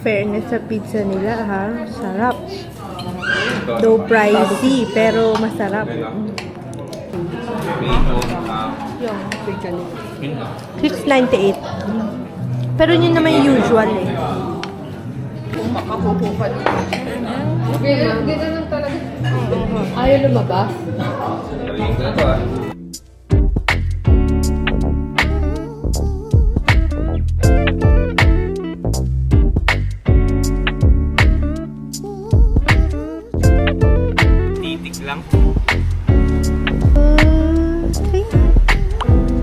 fairness sa pizza nila, ha? Sarap. Though pricey, pero masarap. Yung pizza nila. 698. Pero yun naman yung usual eh. Kung makapupupan. Gano'n lang talaga. Ayaw lumabas? Titik lang.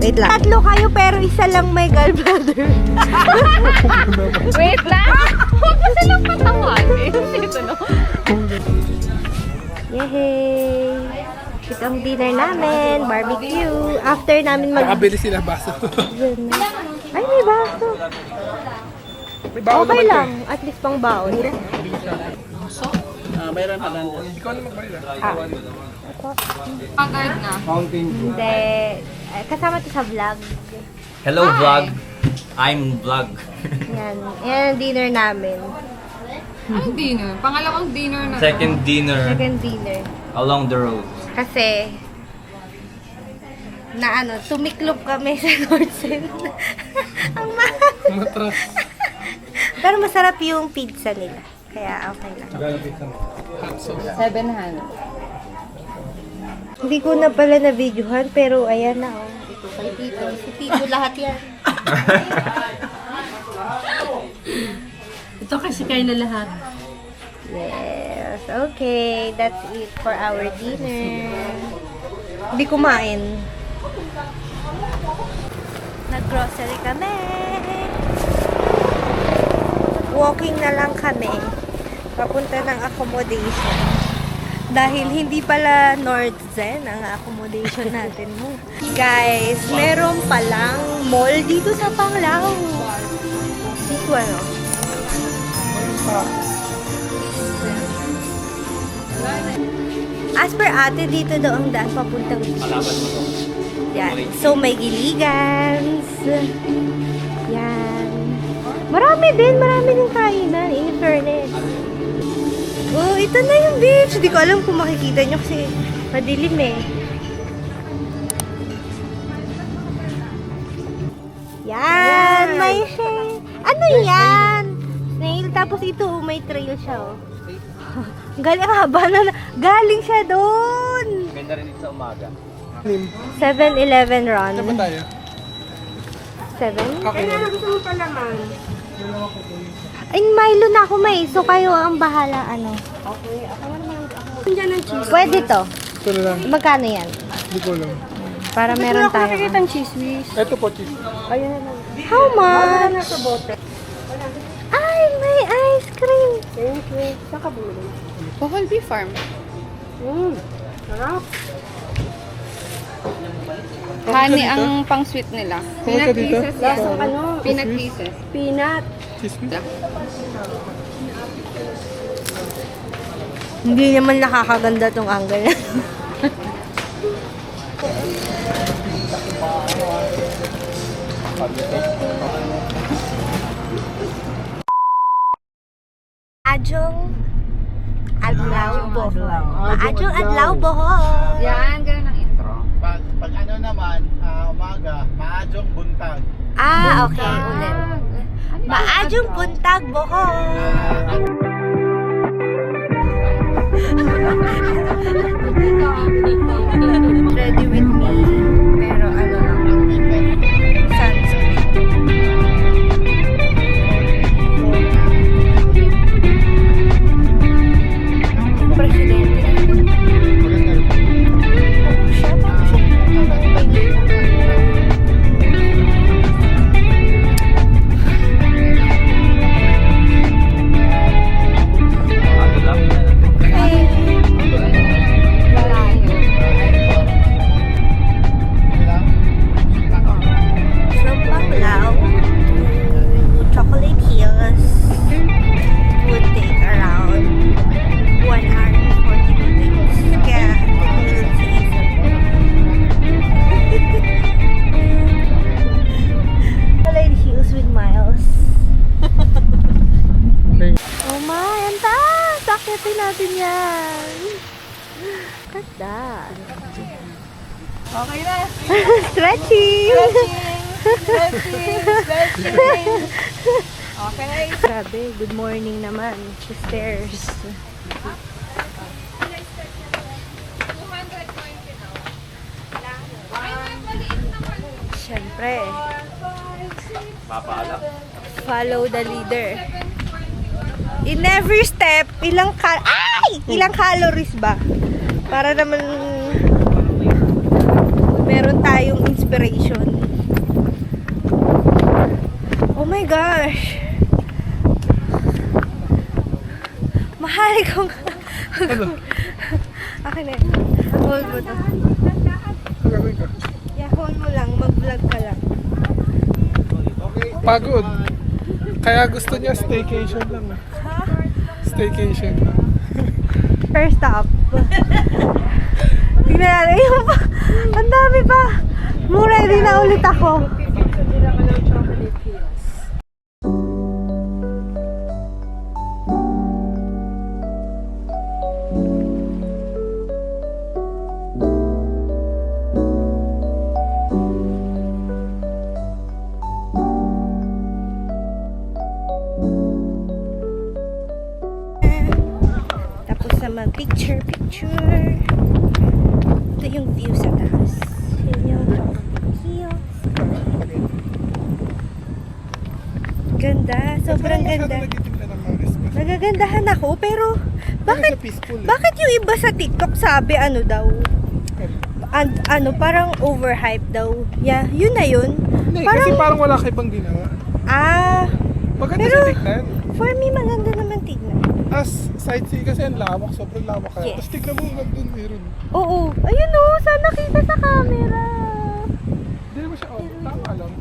Wait lang. Tatlo kayo pero isa lang may gallbladder. Wait lang! Huwag mo silang patawagin. Ito no? Yehey! Ito ang dinner namin. Barbecue. After namin Nakabili sila baso. Ay, may baso. Okay lang. At least pang baon. Mayroon pa lang. Ikaw na magbalila. Agad na. Hindi. Kasama to sa vlog. Hello vlog. I'm vlog. Yan. Yan ang dinner namin. Anong dinner? Pangalawang dinner na. Second dinner Second dinner. along the road. Kasi, tumiklop kami sa Northside. Ang mahal. Matras. Pero masarap yung pizza nila. Kaya okay lang. 700. Hindi ko na pala na-videohan, pero ayan na, oh. Ito kay Tito. Si Tito lahat yan. Ito kasi kayo na lahat. Yes. Okay. That's it for our dinner. Hindi kumain. Nag-grocery kami. Walking na lang kami. Papunta ng accommodation. Dahil hindi pala North Zen ang accommodation natin mo. Guys, meron palang mall dito sa Panglao. Dito ano? As per ate, dito daw ang daan papuntang Malaban mo to. yan. So, may Giligans. Yan. Marami din kainan, in fairness. Oh, ito na yung beach. Hindi ko alam kung makikita nyo kasi madilim eh. Yan, may shade. Ano yan? Snail, tapos ito, may trail siya, oh. Galing haba na. Galing siya doon. Ganda rin ito sa umaga. 7-Eleven run. Ano ba tayo? 7? Okay. Ay, Milo na ako may. So, kayo ang bahala, ano. Okay, ako naman. Diyan ang cheese. Pwede to. Ito na lang. Magkano yan? Hindi ko alam. Para meron tayo. Ang cheese whiz. Ito po, cheese. How much? Ay, may ice cream. Thank you. Saan ka bumili? Bohol Beef Farm. Sarap. Honey ang pang-sweet nila. Pumunta dito? Yes. Ano? Peanut pieces. Peanut. Cheese whiz? Hindi naman nakakaganda tong angle. Maadjong adlaw bohol. Maadjong adlaw bohol. Yan, ganun ang intro. Pag ano naman, umaga, maadjong buntag. Ah, okay. Ulit. Maadjong buntag bohol. Ready with me. Pero ano lang. Sunscreen. Presidente. Siya ba? Ano lang? yan. Okay na. Stretching! Okay. Grabe, good morning naman. Sa stairs. Siyempre, Papaalam. follow the leader. In every step, ilang calories ba? Para naman meron tayong inspiration. Oh my gosh. Mahali kong akin na. Hold mo to. Ano gagawin ka? Yeah, hold mo lang. Mag-vlog ka lang. Pagod. Kaya gusto niya staycation lang. Staycation lang. First stop. Tingnan natin. Ayun pa. Ang dami pa. Ready na ulit ako. Tapos sa mag-picture. Ito yung view sa taas. Yun yung chocolate hills. Ganda. Sobrang ganda. Nagtitignan ng mga response. Nagagandahan ako, pero bakit Peaceful. bakit yung iba sa TikTok sabi ano daw? Parang overhype daw. Yeah, yun na yun. Hindi, kasi parang wala kayo bang ginawa. Maganda Pero- siya tignan. For me, maganda naman tignan. As sightseeing kasi ang lawak, sobrang lawak kaya. Yes. Tapos tignan mo hanggang dun meron. Oo. Ayun o, sana kita sa camera. Hindi mo siya, tama lang.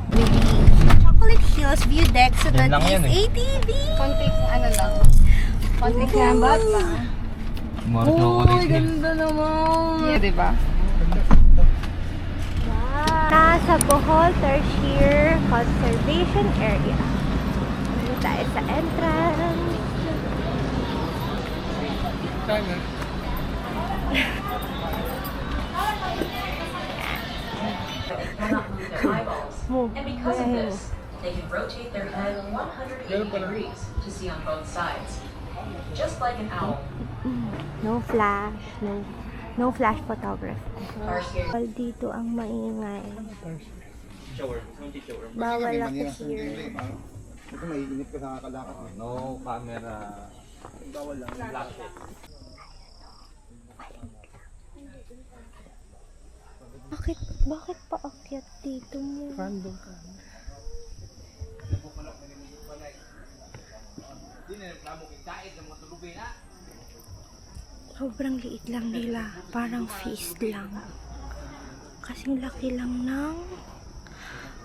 Chocolate Hills View Deck. So Yan that lang is yan eh. ATV. Konting ano lang. Konting lambat lang. Marto ko rin. Ganda naman. Yeah, diba? Nasa Bohol Tertiary Conservation Area. Dito tayo sa entrance. Sana. Mo. And because of Ayan. this, they can rotate their head 180 degrees to see on both sides. Just like an owl. No flash. No flash photography. Our scary Bawal dito ang maingay. Bawal ako here. Ito maiinip ka sa kakalakad. No camera. Bawal lang. Flashlight. Bakit paakyat dito mo? Random ka. Sobrang liit lang nila. Parang feast lang. Kasing laki lang ng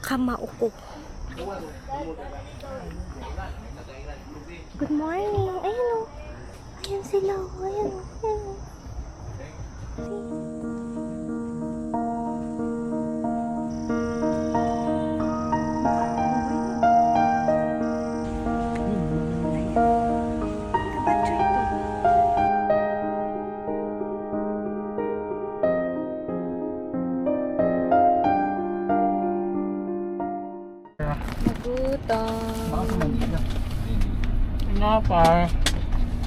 kamao ko. Good morning. Ayun o. Ayan sila. Ayan o. Ayan o. Kabatcho ito. Nagutom. Nga pa.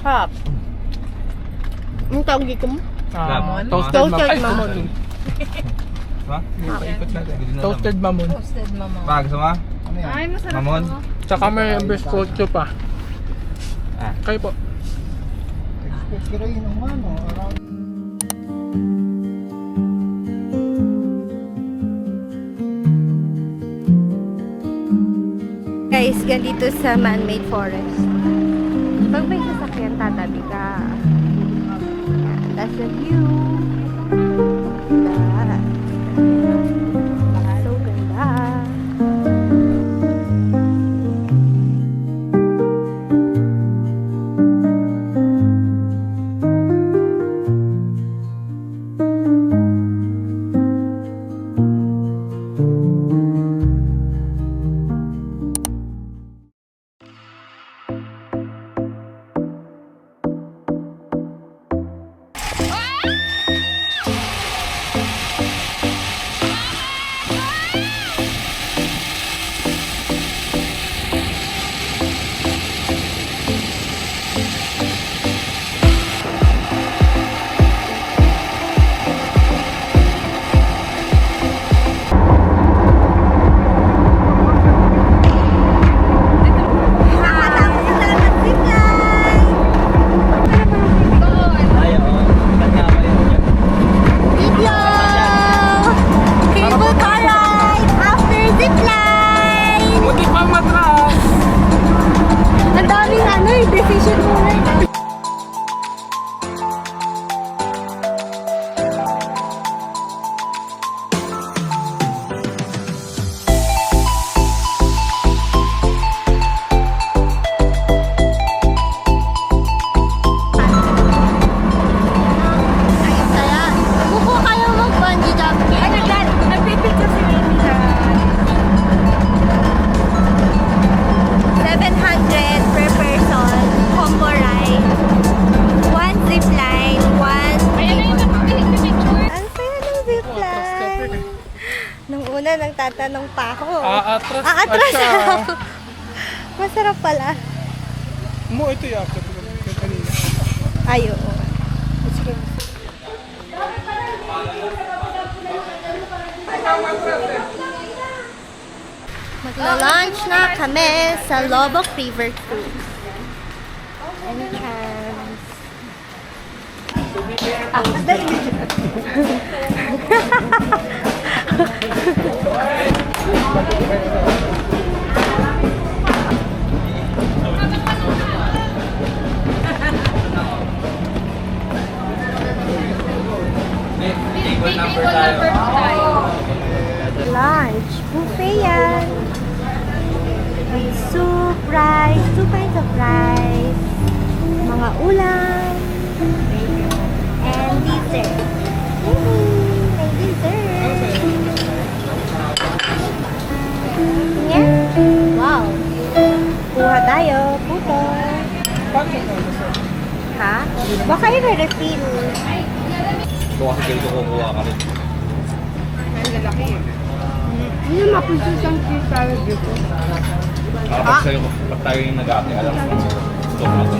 Hap. Ang tawag dito mo? Toasted mamon. Ay, mamon. mamon. Ha? Paikot natin. Hindi na alam. Toasted mamon. Toasted mama. Pag sama? Ano yan? Ay, masarap Mamon? to. Tsaka may bizcocho pa. Ah. Kayo po. Pero yun ang ano, around Guys, ganito sa man-made forest. Pag may sasakyan, tatabi ka. Yan, that's the view. Ganda. So ganda. Nung una, nagtatanong pa ako. Aatras pa Aatras siya. ako. Masarap pala. Mo, ito yung after yung kanina. Ay, oo. Magla-lunch na kami sa Lobok River Cruise. Any chance? Table number tayo. Lunch. Buffet yan. With soup, rice, 2 kinds of rice, mga ulam, and dessert. Yay! May dessert! Yeah. Wow! Kuha tayo. Puto. Paano ito? Ha? Baka yung refill. Ito kasi ganito kukuha ka rin. Hindi na mapususang cheese salad dito. Pag sa'yo, pag tayo yung nag-ate, alam mo, ito na ito.